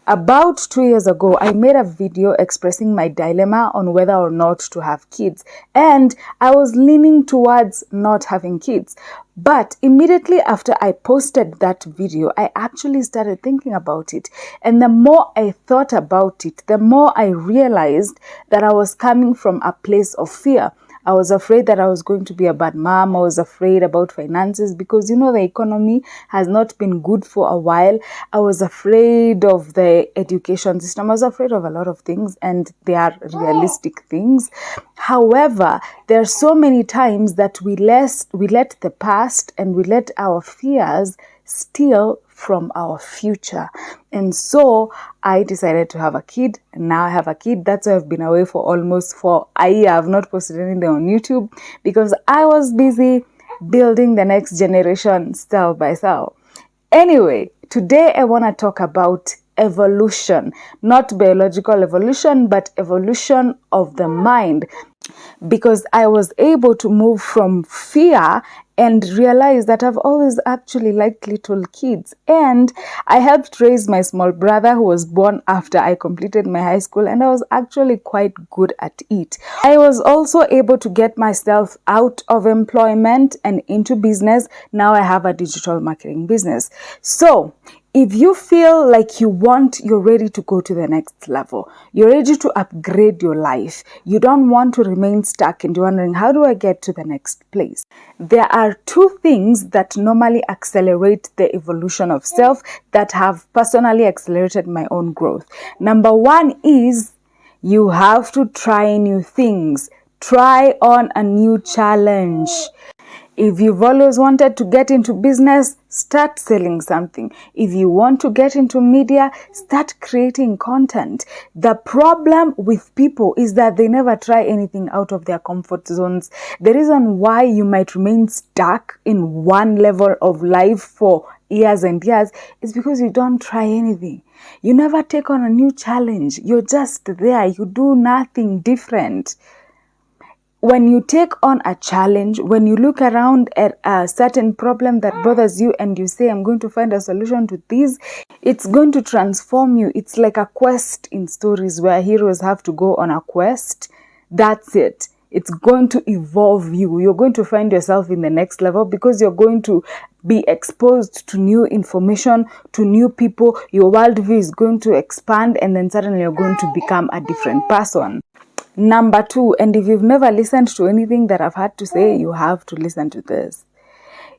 About 2 years ago, I made a video expressing my dilemma on whether or not to have kids, and I was leaning towards not having kids. But immediately after I posted that video, I actually started thinking about it. And the more I thought about it, the more I realized that I was coming from a place of fear. I was afraid that I was going to be a bad mom. I was afraid about finances because, the economy has not been good for a while. I was afraid of the education system. I was afraid of a lot of things, and they are realistic things. However, there are so many times that we let the past and we let our fears steal from our future. And so I decided to have a kid, and now I have a kid. That's why I've been away for a year. I've not posted anything on YouTube because I was busy building the next generation cell by cell. Anyway, today I want to talk about evolution, not biological evolution, but evolution of the mind, because I was able to move from fear and realize that I've always actually liked little kids. And I helped raise my small brother who was born after I completed my high school, and I was actually quite good at it. I was also able to get myself out of employment and into business. Now I have a digital marketing business. So if you feel like you're ready to go to the next level, you're ready to upgrade your life, you don't want to remain stuck and you're wondering, how do I get to the next place? There are two things that normally accelerate the evolution of self that have personally accelerated my own growth. Number one is you have to try new things. Try on a new challenge. If you've always wanted to get into business, start selling something. If you want to get into media, start creating content. The problem with people is that they never try anything out of their comfort zones. The reason why you might remain stuck in one level of life for years and years is because you don't try anything. You never take on a new challenge. You're just there. You do nothing different. When you take on a challenge, when you look around at a certain problem that bothers you and you say, I'm going to find a solution to this, it's going to transform you. It's like a quest in stories where heroes have to go on a quest. That's it. It's going to evolve you. You're going to find yourself in the next level because you're going to be exposed to new information, to new people. Your worldview is going to expand, and then suddenly you're going to become a different person. Number two, and if you've never listened to anything that I've had to say, you have to listen to this.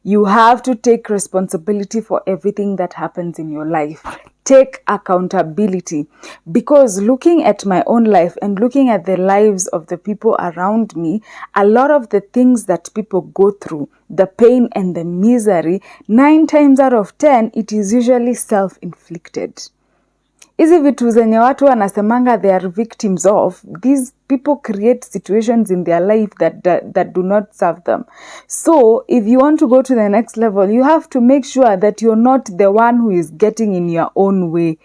You have to take responsibility for everything that happens in your life. Take accountability. Because looking at my own life and looking at the lives of the people around me, a lot of the things that people go through, the pain and the misery, 9 times out of 10, it is usually self-inflicted. Hizi vitu zenye watu wanasemanga they are victims of, these people create situations in their life that do not serve them. So if you want to go to the next level, you have to make sure that you're not the one who is getting in your own way.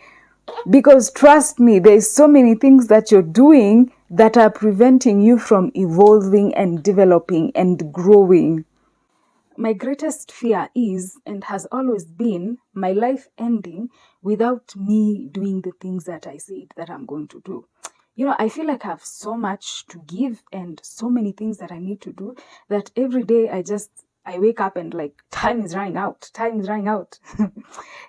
Because trust me, there's so many things that you're doing that are preventing you from evolving and developing and growing. My greatest fear is, and has always been, my life ending without me doing the things that I said that I'm going to do. I feel like I have so much to give and so many things that I need to do that every day I wake up and time is running out.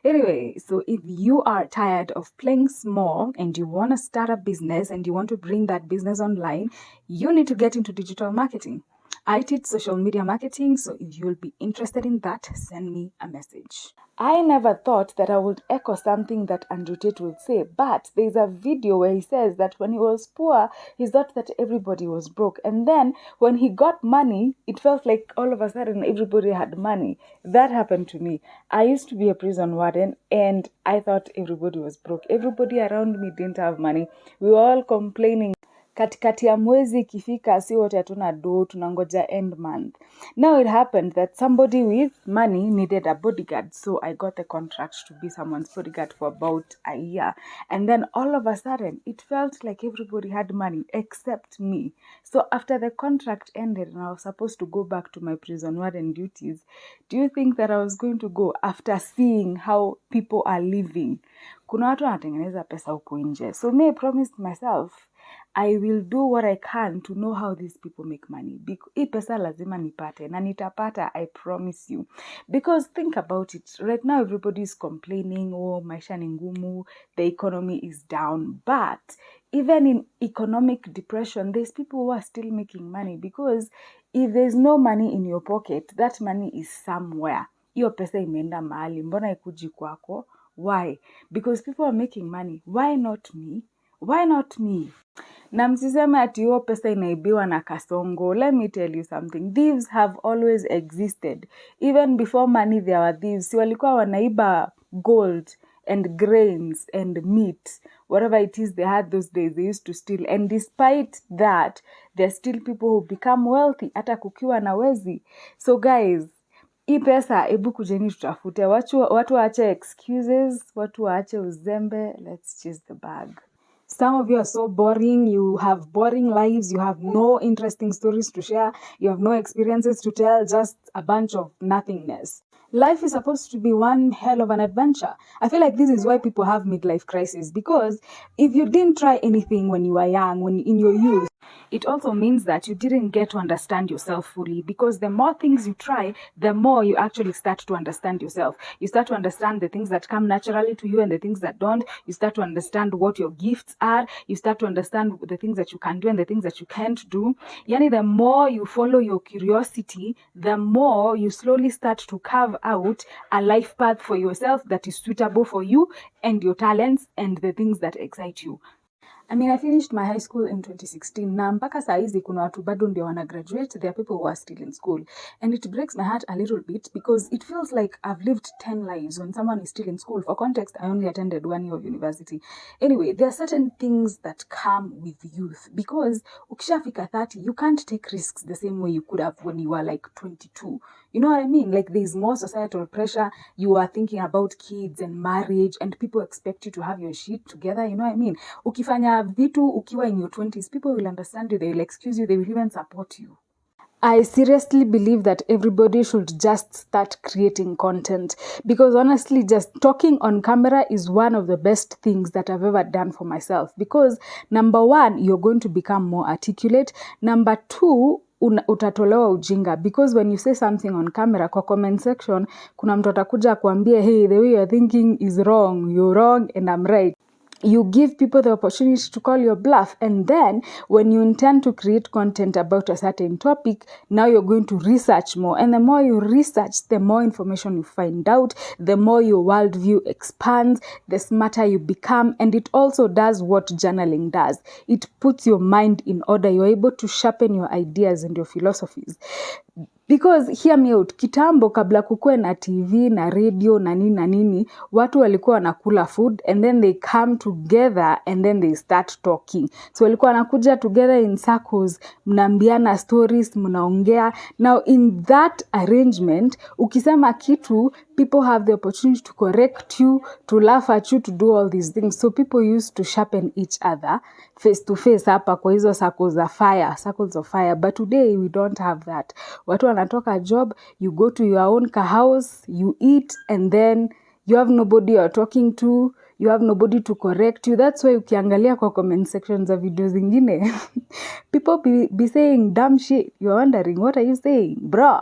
Anyway, so if you are tired of playing small and you want to start a business and you want to bring that business online, you need to get into digital marketing. I teach social media marketing, so if you'll be interested in that, send me a message. I never thought that I would echo something that Andrew Tate would say, but there's a video where he says that when he was poor, he thought that everybody was broke. And then when he got money, it felt like all of a sudden everybody had money. That happened to me. I used to be a prison warden and I thought everybody was broke. Everybody around me didn't have money. We were all complaining katikati ya mwezi ikifika, si wote hatuna do, tunangoja end month. Now it happened that somebody with money needed a bodyguard, so I got the contract to be someone's bodyguard for about a year. And then all of a sudden, it felt like everybody had money except me. So after the contract ended and I was supposed to go back to my prison warden duties, do you think that I was going to go after seeing how people are living? Kuna watu wanatengeneza pesa huko nje. So me, I promised myself, I will do what I can to know how these people make money. Hii pesa lazima nipate na nitapata, I promise you. Because think about it, right now everybody is complaining, oh, maisha ni ngumu, the economy is down. But even in economic depression, there's people who are still making money, because if there's no money in your pocket, that money is somewhere. Hiyo pesa imeenda mahali, mbona ikuji kwako? Why? Because people are making money. Why not me? Why not me? Na msiseme ati hiyo pesa inaibiwa na Kasongo. Let me tell you something. Thieves have always existed. Even before money there were thieves. Si walikuwa wanaiba gold and grains and meat. Whatever it is they had those days, they used to steal. And despite that, there are still people who become wealthy hata kukiwa na wezi. So guys, hii pesa ebu kujeni tutafute. Watu waache excuses, watu waache uzembe. Let's chase the bag. Some of you are so boring, you have boring lives, you have no interesting stories to share, you have no experiences to tell, just a bunch of nothingness. Life is supposed to be one hell of an adventure. I feel like this is why people have midlife crisis, because if you didn't try anything when you were young, when in your youth, it also means that you didn't get to understand yourself fully, because the more things you try, the more you actually start to understand yourself. You start to understand the things that come naturally to you and the things that don't. You start to understand what your gifts are. You start to understand the things that you can do and the things that you can't do. Yani, the more you follow your curiosity, the more you slowly start to carve out a life path for yourself that is suitable for you and your talents and the things that excite you. I mean, I finished my high school in 2016. Na mpaka saa hizi kuna watu bado ndio wana graduate. There are people who are still in school. And it breaks my heart a little bit, because it feels like I've lived 10 lives when someone is still in school. For context, I only attended 1 year of university. Anyway, there are certain things that come with youth, because ukishafika 30, you can't take risks the same way you could have when you were like 22. You know what I mean? Like, there's more societal pressure. You are thinking about kids and marriage, and people expect you to have your shit together. You know what I mean? Ukifanya vitu ukiwa in your 20s, people will understand you, they will excuse you, they will even support you. I seriously believe that everybody should just start creating content, because honestly, just talking on camera is one of the best things that I've ever done for myself, because number one, you're going to become more articulate. Number two, utatolewa ujinga, because when you say something on camera, kwa comment section, kuna mtu atakuja kuambia, hey, the way you're thinking is wrong, you're wrong and I'm right. You give people the opportunity to call your bluff, and then when you intend to create content about a certain topic, now you're going to research more, and the more you research, the more information you find out, the more your worldview expands, the smarter you become. And it also does what journaling does. It puts your mind in order. You're able to sharpen your ideas and your philosophies. Because hear me out, kitambo kabla kukue na TV na radio na nini, watu walikuwa wanakula food and then they come together and then they start talking. So walikuwa wanakuja together in circles, mnaambiana stories, mnaongea. Now in that arrangement, ukisema kitu, people have the opportunity to correct you, to laugh at you, to do all these things. So people used to sharpen each other face to face hapa kwa hizo circles of fire. But today we don't have that. Watu wanatoka job, you go to your own house, you eat, and then you have nobody you're talking to, you have nobody to correct you. That's why ukiangalia kwa comment sections za video zingine, people be saying dumb shit. You're wondering, what are you saying, bro?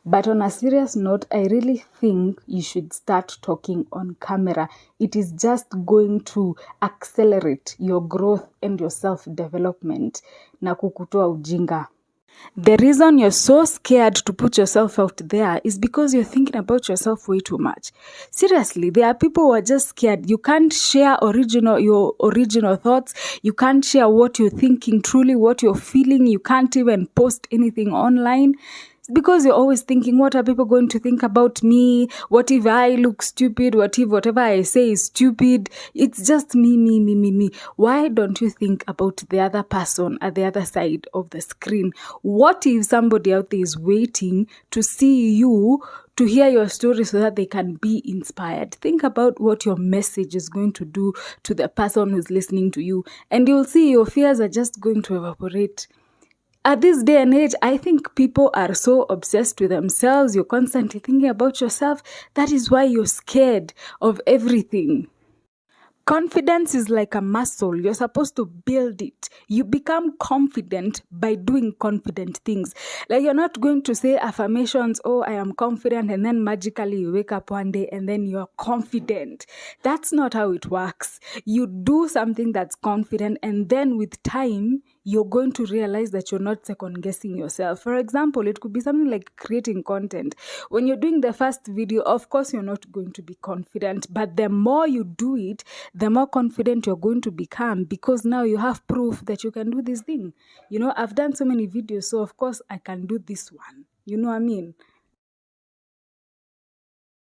But on a serious note, I really think you should start talking on camera. It is just going to accelerate your growth and your self-development na kukutoa ujinga. The reason you're so scared to put yourself out there is because you're thinking about yourself way too much. Seriously, there are people who are just scared. You can't share your original thoughts. You can't share what you're thinking truly, what you're feeling. You can't even post anything online. because you're always thinking, what are people going to think about me? What if I look stupid? What if whatever I say is stupid? It's just me. Why don't you think about the other person at the other side of the screen? What if somebody out there is waiting to see you, to hear your story so that they can be inspired? Think about what your message is going to do to the person who's listening to you, and you'll see your fears are just going to evaporate. At this day and age, I think people are so obsessed with themselves. You're constantly thinking about yourself. That is why you're scared of everything. Confidence is like a muscle. You're supposed to build it. You become confident by doing confident things. Like, you're not going to say affirmations, oh, I am confident, and then magically you wake up one day and then you're confident. That's not how it works. You do something that's confident, and then with time, you're going to realize that you're not second guessing yourself. For example, it could be something like creating content. When you're doing the first video, of course, you're not going to be confident, but the more you do it, the more confident you're going to become, because now you have proof that you can do this thing. I've done so many videos, so of course I can do this one. You know what I mean?